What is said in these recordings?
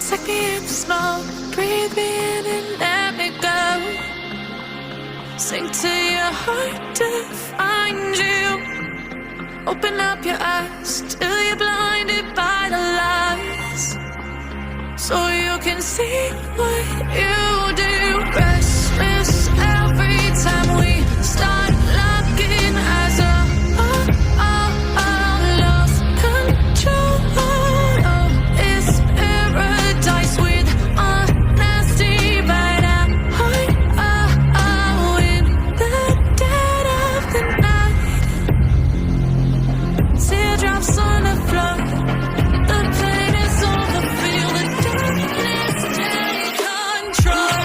Take me in the smoke, breathe me in and let me go. Sink to your heart to find you. Open up your eyes till you're blinded by the lies, so you can see what you do. Restless every time we start locking eyes up. Lost control. Oh, it's paradise with honesty, but I'm in the dead of the night. Teardrops on the floor. The pain is over. Feel the darkness take control.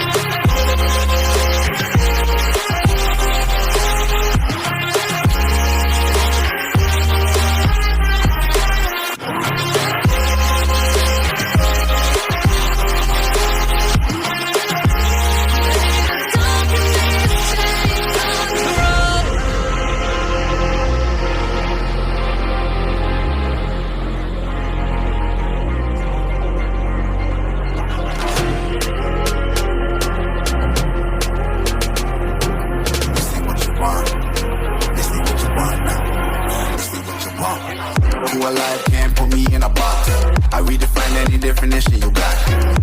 Who alive can't put me in a box. I redefine any definition you got.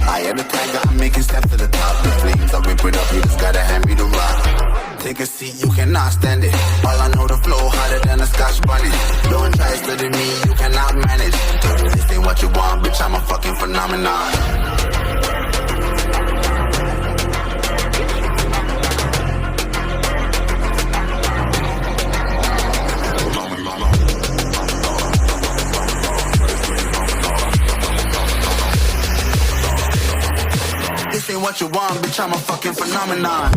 I am the tiger, I'm making steps to the top. The flames, I whip it up, you just gotta hand me the rock. Take a seat, you cannot stand it. All I know, the flow harder than a Scotch bonnet. Don't try studying me, you cannot manage. This ain't what you want, bitch, I'm a fucking phenomenon. This ain't what you want, bitch, I'm a fucking phenomenon.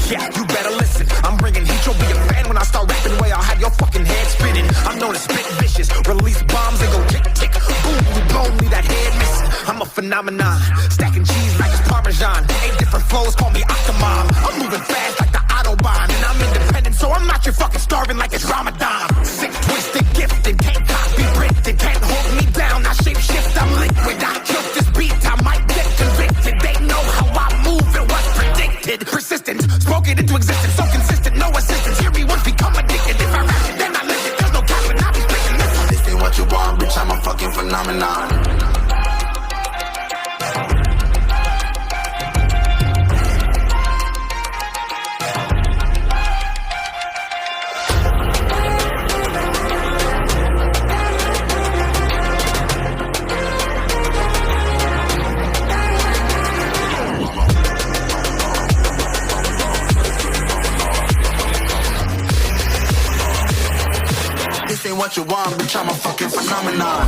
Yeah, you better listen. I'm bringing heat, you'll be a fan when I start rapping away. I'll have your fucking head spinning. I'm known to spit vicious, release bombs and go tick tick. Boom, you blow me, that head missing. I'm a phenomenon, stacking cheese like it's Parmesan. 8 different flows, call me Octomom. I'm moving fast like the Autobahn, and I'm independent, so I'm not your fucking starving like it's Ramadan. Sick, twisted, gifted, can't copy, printed, can't hold me down. I shape shift, I'm liquid. I killed this beat, I might get convicted. They know how I move, it was predicted. Persistent, spoke it into existence, so consistent, no assistance. Hear me once, become addicted. If I rap it, then I live it. There's no capping, I'll be speaking this. This ain't what you want, bitch, I'm a fucking phenomenon. This ain't what you want, bitch, I'm a fucking phenomenon.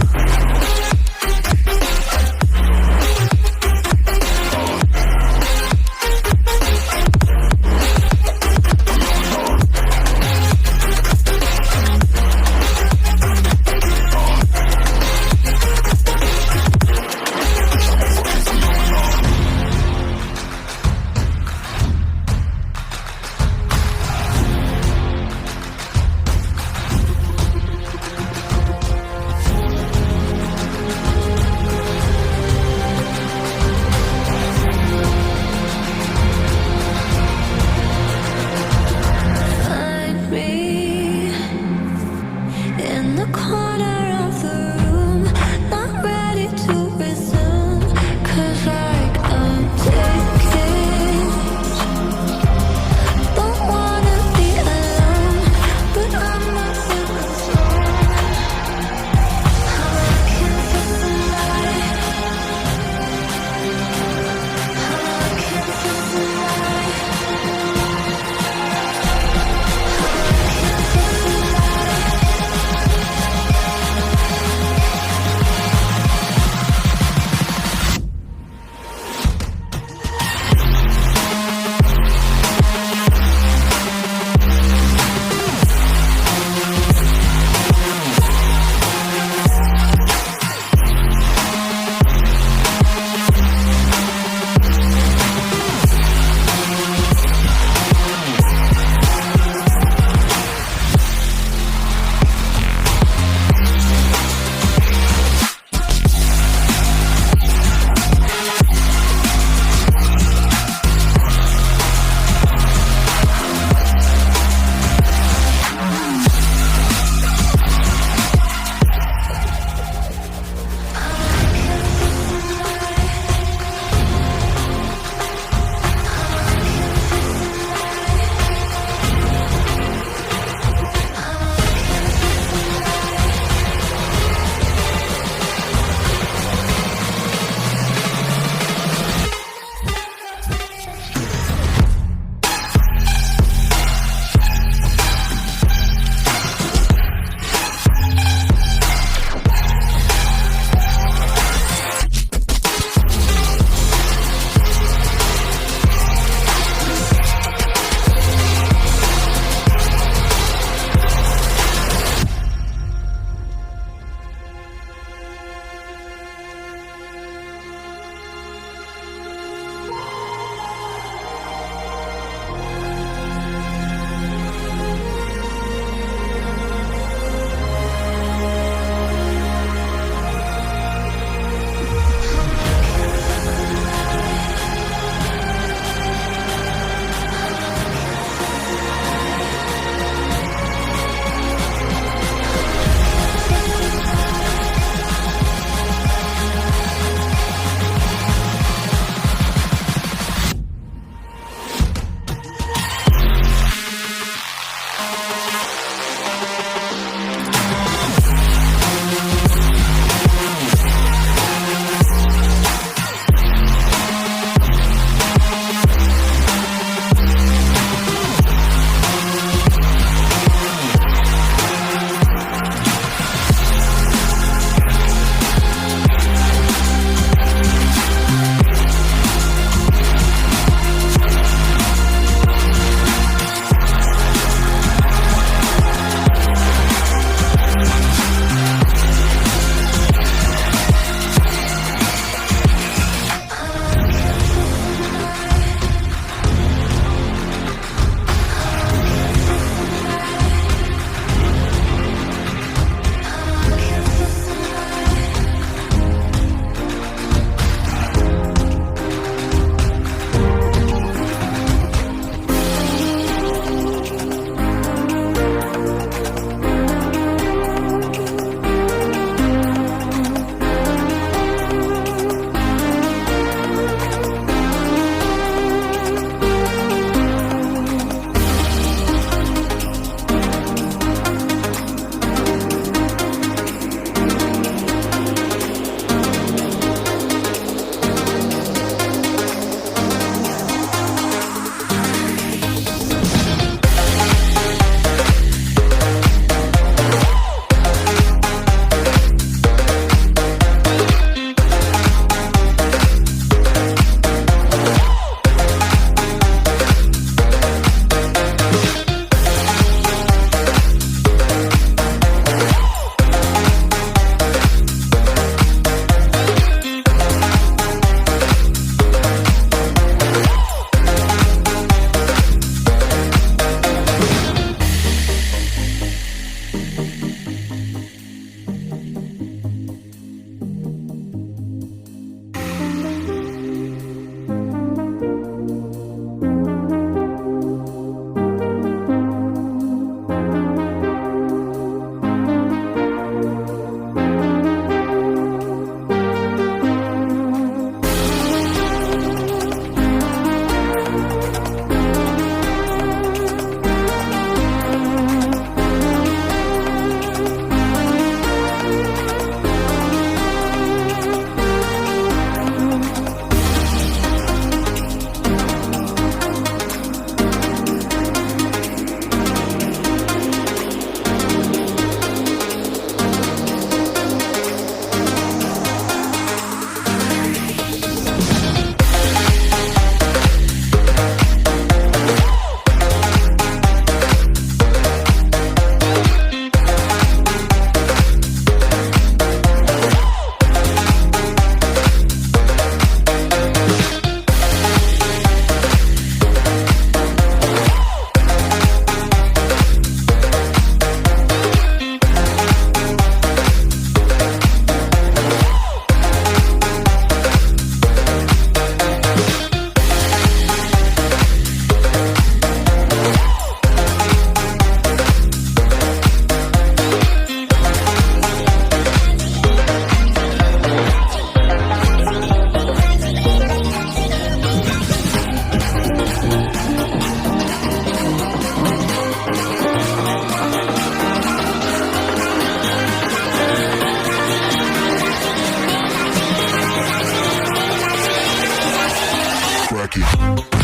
like it.